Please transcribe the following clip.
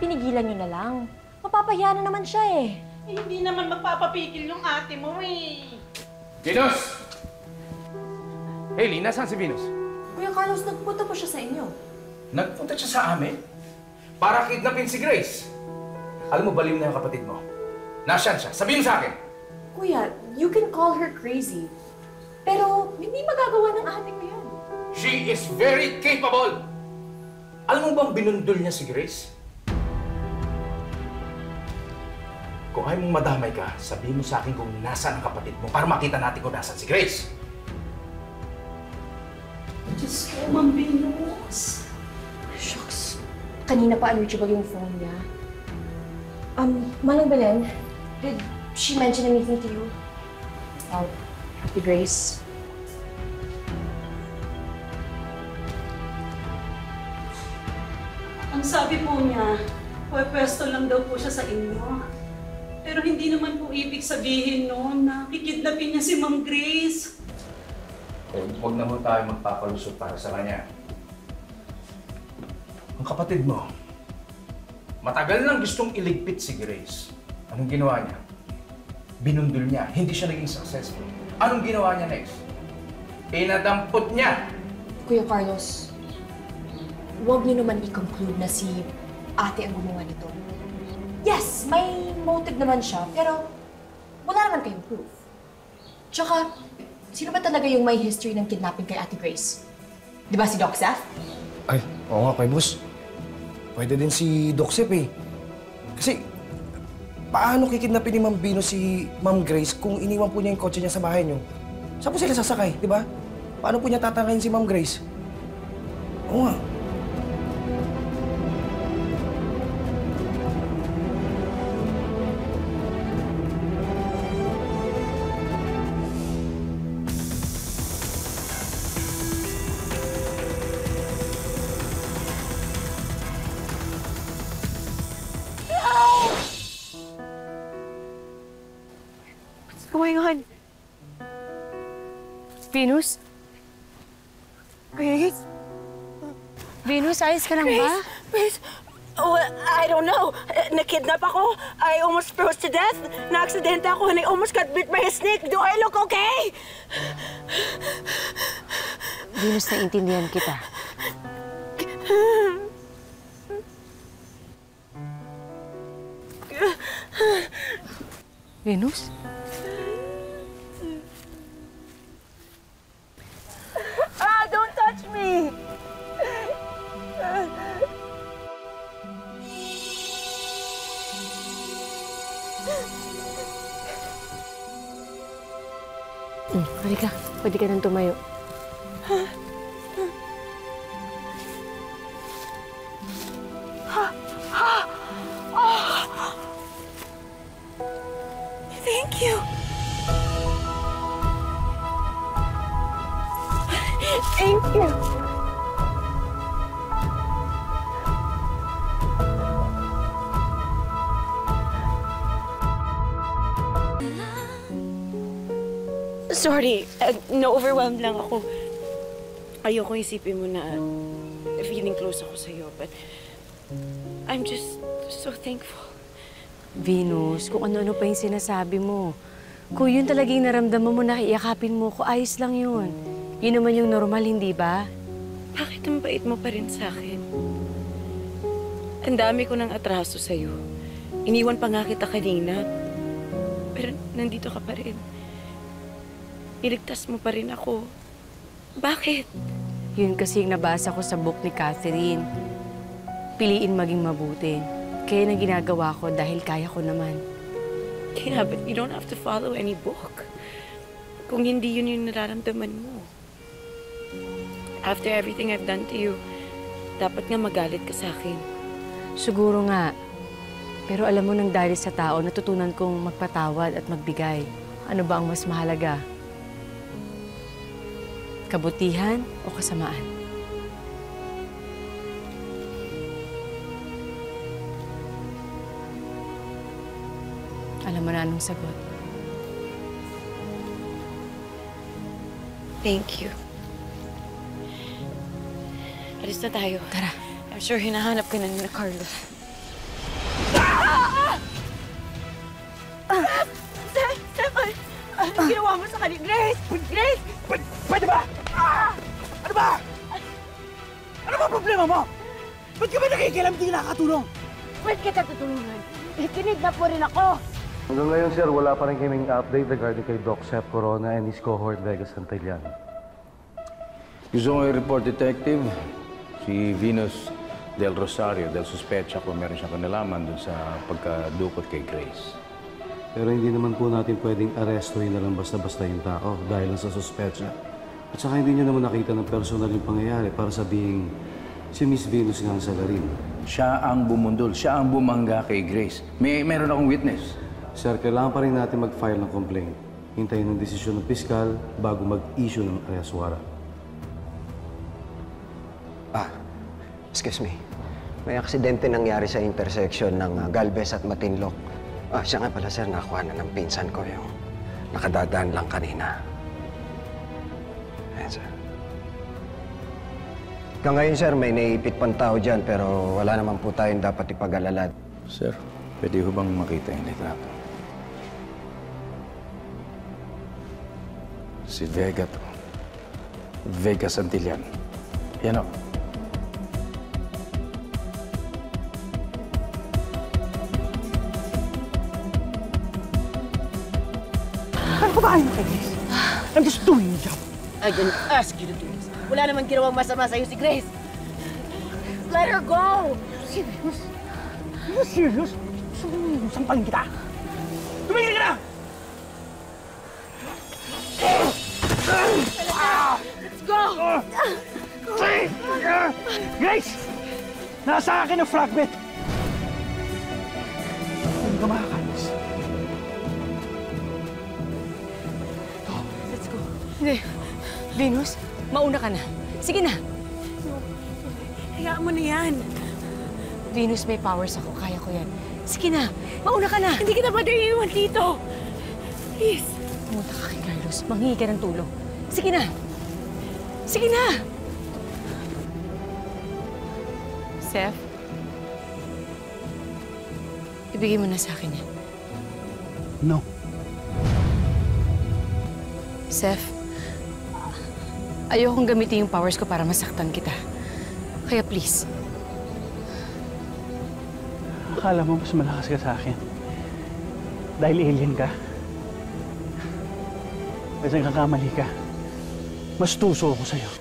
pinigilan nyo na lang. Mapapahiya na naman siya eh. Hindi naman magpapapigil yung ate mo eh. Venus! Hailey, nasaan si Venus? Kuya Carlos, nagpunta po siya sa inyo. Nagpunta siya sa amin? Para kidnapin si Grace. Alam mo, baliw na yung kapatid mo. Nasaan siya? Sabihin mo sa akin! Kuya, you can call her crazy. Pero hindi magagawa ng ate ko yan. She is very capable! Alam mo bang binundol niya si Grace? Kung ayaw mong madamay ka, sabihin mo sa akin kung nasaan ang kapatid mo para makita natin kung nasaan si Grace. Diyos ko, Ma'am Venus. Shucks. Kanina pa unreachable yung phone niya. Manang Belen, did she mention anything to you about Ate Grace? Ang sabi po niya, pwesto lang daw po siya sa inyo. Pero hindi naman po ibig sabihin noon na kikidnapin niya si Ma'am Grace. Huwag na mo tayo magpapalusot para sa kanya. Ang kapatid mo, matagal nang gustong iligpit si Grace. Anong ginawa niya? Binundol niya. Hindi siya naging successful. Anong ginawa niya next? Inadampot niya! Kuya Carlos, huwag niyo naman i-conclude na si ate ang gumawa nito. Yes, may motive naman siya, pero wala naman kayong proof. Tsaka, sino ba talaga yung may history ng kidnapping kay Ate Grace? Di ba si Doc Seth? Ay, oo nga kay boss. Pwede din si Doc Seth eh. Kasi, paano kikidnapin ni Ma'am Bino si Ma'am Grace kung iniwan po niya yung kotse niya sa bahay niyo? Saan po sila sasakay, di ba? Paano po niya tatangkayin si Ma'am Grace? Oo nga. What's going on? Venus? Grace? Venus, ayos ka lang ba? Grace, oh, I don't know. Nakidnap ako. I almost froze to death. Na-aksidente ako and I almost got bit by a snake. Do I look okay? Venus, naiintindihan kita. Venus? Ah, don't touch me! Halika. Pwede ka nang tumayo. Thank you. Thank you. Sorry, na-overwhelmed lang ako. Ayoko isipin mo na feeling close ako sa'yo, but I'm just so thankful. Venus, kung ano-ano pa yung sinasabi mo. Kung yun talagang naramdaman mo na iyakapin mo ko, ayos lang yun. Yun naman yung normal, hindi ba? Bakit ang bait mo pa rin sa akin? Ang dami ko ng atraso sa'yo. Iniwan pa nga kita kanina. Pero nandito ka pa rin. Niligtas mo pa rin ako. Bakit? Yun kasi yung nabasa ko sa book ni Catherine. Piliin maging mabuti. Kaya na ginagawa ko dahil kaya ko naman. Yeah, but you don't have to follow any book. Kung hindi yun yung nararamdaman mo. After everything I've done to you, dapat nga magalit ka sa akin. Siguro nga. Pero alam mo nang dahil sa tao, natutunan kong magpatawad at magbigay. Ano ba ang mas mahalaga? Kabutihan o kasamaan? Alam mo na anong sagot. Thank you. Alis na tayo. Tara. I'm sure hinahanap ka na ni Carlos. Ano ginawa mo sa kanya? Grace! Grace! Pwede ba? Ano ba? Ano ba problema mo? Ba't ka ba nakikialam di nakakatulong? Ba't kita tutulungan? Kinidnap mo rin ako! Hanggang ngayon, sir, wala pa rin kaming update regarding kay Doc Sep Corona and his cohort Vegas Santillan. Gusto ko i-report, Detective, si Venus Del Rosario dahil suspecha ko meron siyang kanalaman dun sa pagkadukot kay Grace. Pero hindi naman po natin pwedeng arestuhin na lang basta-basta yung tao dahil lang sa suspecha. At saka hindi niyo naman nakita ng personal yung pangyayari para sabihin si Miss Venus nga ang salarin. Siya ang bumundol, siya ang bumangga kay Grace. Meron akong witness. Sir, kailangan pa rin natin mag-file ng complaint. Hintayin ng desisyon ng piskal bago mag-issue ng arrest warrant. Excuse me. May aksidente nangyari sa intersection ng Galvez at Matinloc. Siya nga pala, sir, nakuha na ng pinsan ko yung nakadadaan lang kanina. Ayan, sir. Ngayon, sir, may naipit pang tao dyan pero wala naman po tayong dapat ipag-alala. Sir, pwede ho bang makita yung litrato? Si Vega to. Vega Santillan. Yan o. Ano ba bahay mo kay Grace? I'm just doing your job. I didn't ask you to do this. Wala namang ginawang masama sa'yo si Grace. Let her go! Serious? Are you serious? Gusto mo sampalin kita? Tumigil ka na! Let's go! Grace! Nasa akin ang fragment! Hindi ka makakalis. Let's go. Hindi. Venus, mauna ka na. Sige na. Hayaan mo na yan. Venus, may powers ako. Kaya ko yan. Sige na. Mauna ka na. Hindi kita pwede iiwan dito. Please. Pumunta ka kay Carlos. Manghingi ka ng tulong. Sige na. Sige na. Seth, ibigay mo na sa akin yan. No. Seth, ayokong gamitin yung powers ko para masaktan kita. Kaya please. Akala mo mas malakas ka sa akin. Dahil alien ka. Kasi nakakamali ka. Mas tuso ako sa'yo.